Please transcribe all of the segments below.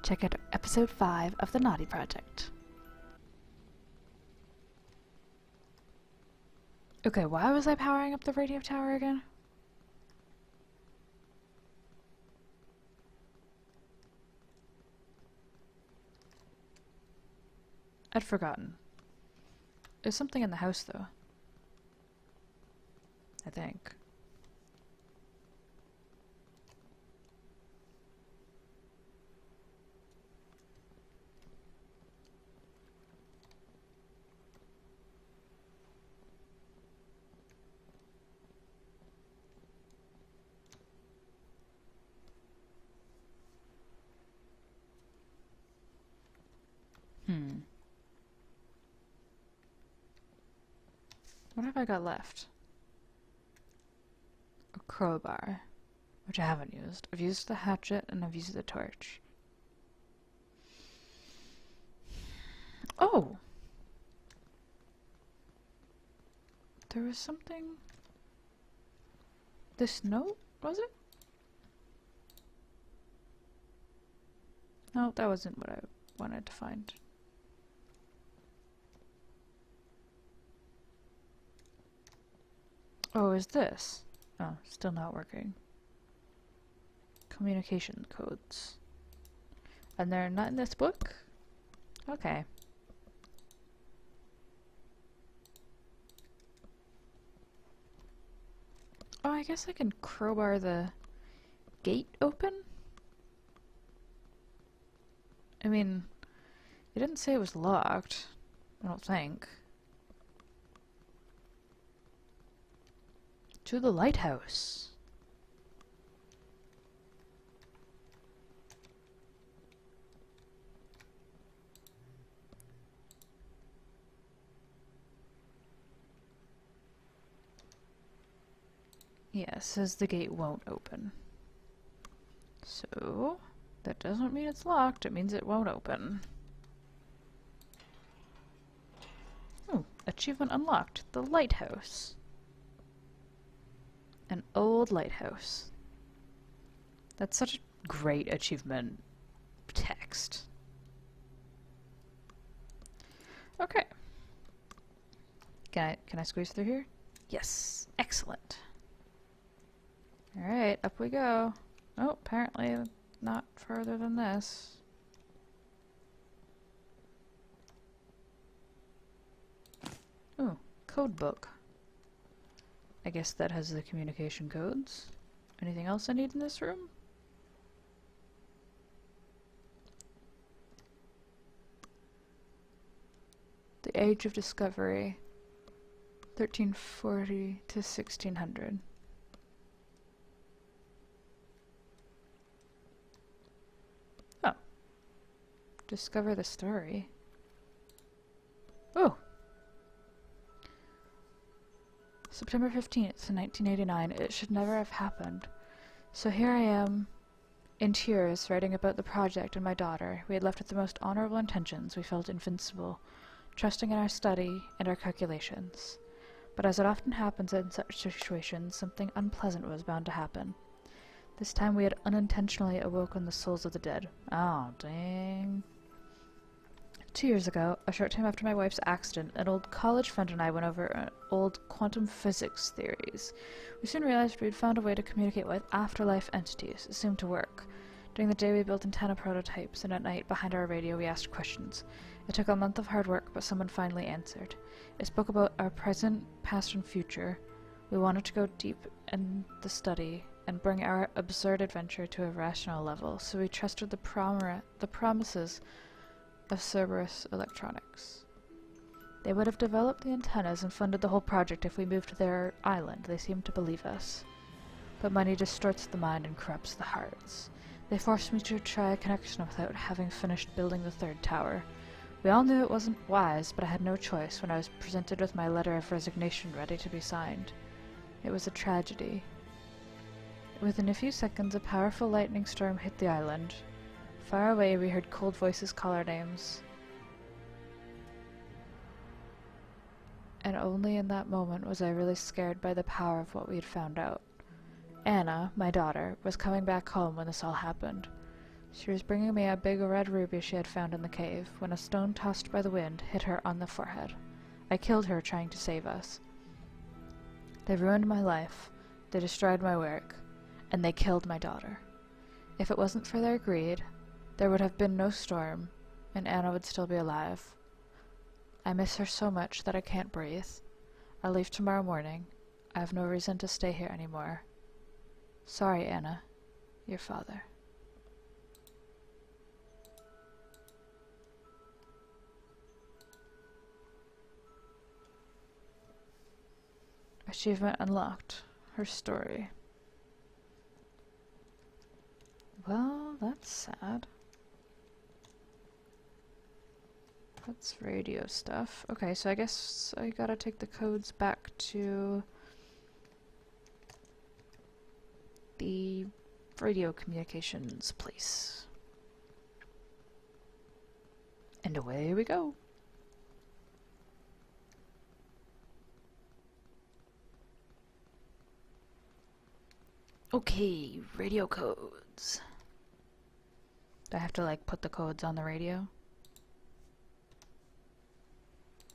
check out episode 5 of the NADI Project. Okay, why was I powering up the radio tower again? I'd forgotten. There's something in the house, though. I think. What have I got left? A crowbar, which I haven't used. I've used the hatchet and I've used the torch. Oh! There was something... This note, was it? No, that wasn't what I wanted to find. Oh, is this? Oh, still not working. Communication codes. And they're not in this book? Okay. Oh, I guess I can crowbar the gate open? I mean, it didn't say it was locked, I don't think. To the lighthouse. Yeah, it says the gate won't open. So, that doesn't mean it's locked, it means it won't open. Oh, achievement unlocked. The lighthouse. An old lighthouse. That's such a great achievement text. Okay. Can I squeeze through here? Yes. Excellent. Alright, up we go. Oh, apparently not further than this. Ooh, code book. I guess that has the communication codes. Anything else I need in this room? The Age of Discovery, 1340 to 1600. Oh. Discover the story. Oh! September 15th, 1989. It should never have happened. So here I am, in tears, writing about the project and my daughter. We had left with the most honorable intentions. We felt invincible, trusting in our study and our calculations. But as it often happens in such situations, something unpleasant was bound to happen. This time we had unintentionally awoken the souls of the dead. Oh, dang. 2 years ago, a short time after my wife's accident, an old college friend and I went over old quantum physics theories. We soon realized we'd found a way to communicate with afterlife entities. It seemed to work. During the day we built antenna prototypes, and at night, behind our radio, we asked questions. It took a month of hard work, but someone finally answered. It spoke about our present, past, and future. We wanted to go deep in the study and bring our absurd adventure to a rational level, so we trusted the promises of Ceberus Electronics. They would have developed the antennas and funded the whole project if we moved to their island. They seemed to believe us. But money distorts the mind and corrupts the hearts. They forced me to try a connection without having finished building the third tower. We all knew it wasn't wise, but I had no choice when I was presented with my letter of resignation ready to be signed. It was a tragedy. Within a few seconds, a powerful lightning storm hit the island. Far away, we heard cold voices call our names. And only in that moment was I really scared by the power of what we had found out. Anna, my daughter, was coming back home when this all happened. She was bringing me a big red ruby she had found in the cave, when a stone tossed by the wind hit her on the forehead. I killed her trying to save us. They ruined my life, they destroyed my work, and they killed my daughter. If it wasn't for their greed, there would have been no storm, and Anna would still be alive. I miss her so much that I can't breathe. I'll leave tomorrow morning. I have no reason to stay here anymore. Sorry, Anna. Your father. Achievement unlocked. Her story. Well, that's sad. That's radio stuff. Okay, so I guess I gotta take the codes back to the radio communications place. And away we go. Okay, radio codes. Do I have to, like, put the codes on the radio?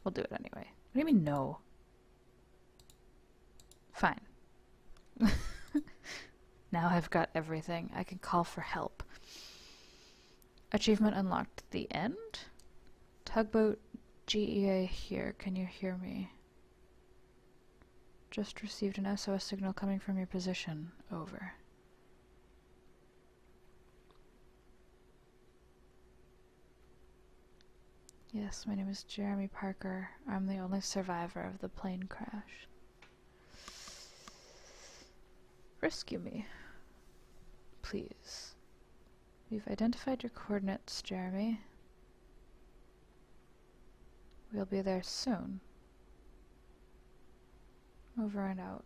We'll do it anyway. What do you mean, no? Fine. Now I've got everything. I can call for help. Achievement unlocked. The end? Tugboat GEA here. Can you hear me? Just received an SOS signal coming from your position. Over. Yes, my name is Jeremy Parker. I'm the only survivor of the plane crash. Rescue me. Please. We've identified your coordinates, Jeremy. We'll be there soon. Over and out.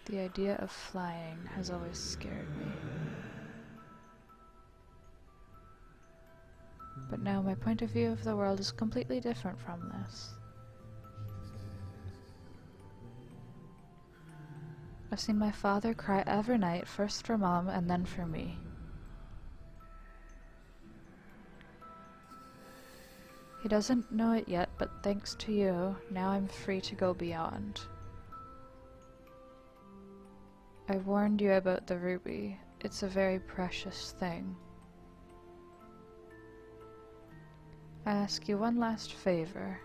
The idea of flying has always scared me. But now my point of view of the world is completely different from this. I've seen my father cry every night, first for Mom and then for me. He doesn't know it yet, but thanks to you, now I'm free to go beyond. I warned you about the ruby. It's a very precious thing. I ask you one last favor.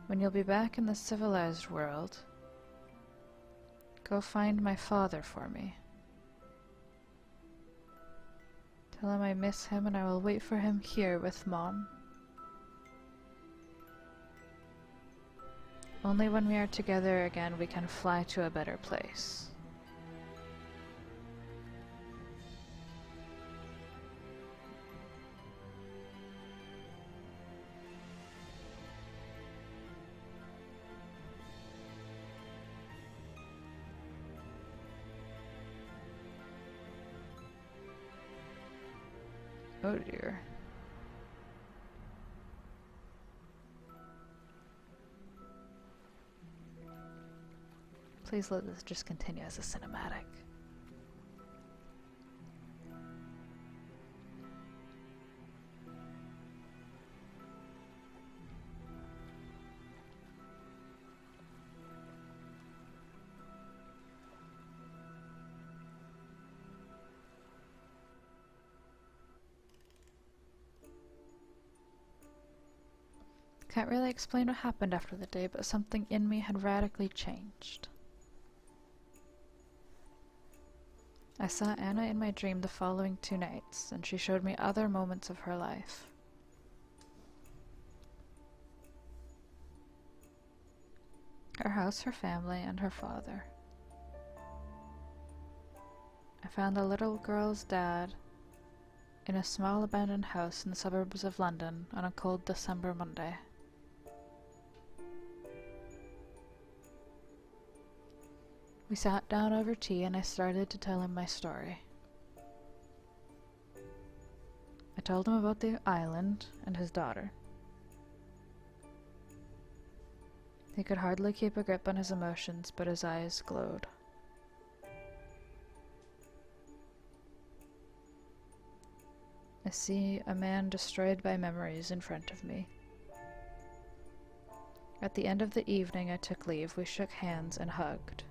When you'll be back in the civilized world, go find my father for me. Tell him I miss him and I will wait for him here with Mom. Only when we are together again we can fly to a better place. Oh dear. Please let this just continue as a cinematic. Can't really explain what happened after the day, but something in me had radically changed. I saw Anna in my dream the following 2 nights, and she showed me other moments of her life. Her house, her family, and her father. I found the little girl's dad in a small abandoned house in the suburbs of London on a cold December Monday. We sat down over tea and I started to tell him my story. I told him about the island and his daughter. He could hardly keep a grip on his emotions, but his eyes glowed. I see a man destroyed by memories in front of me. At the end of the evening I took leave. We shook hands and hugged.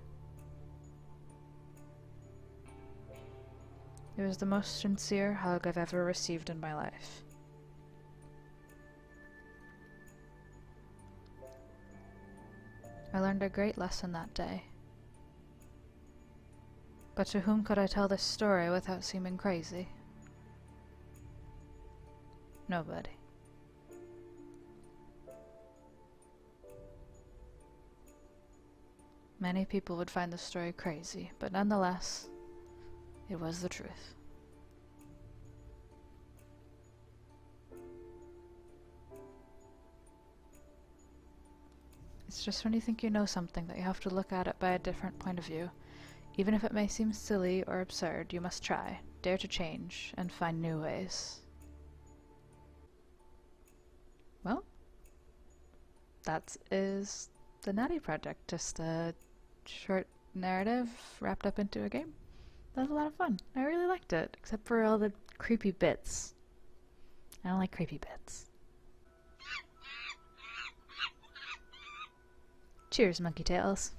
It was the most sincere hug I've ever received in my life. I learned a great lesson that day. But to whom could I tell this story without seeming crazy? Nobody. Many people would find the story crazy, but nonetheless, it was the truth. It's just when you think you know something that you have to look at it by a different point of view. Even if it may seem silly or absurd, you must try, dare to change, and find new ways. Well, that is the NADI Project, just a short narrative wrapped up into a game. That was a lot of fun. I really liked it, except for all the creepy bits. I don't like creepy bits. Cheers, Monkey Tails.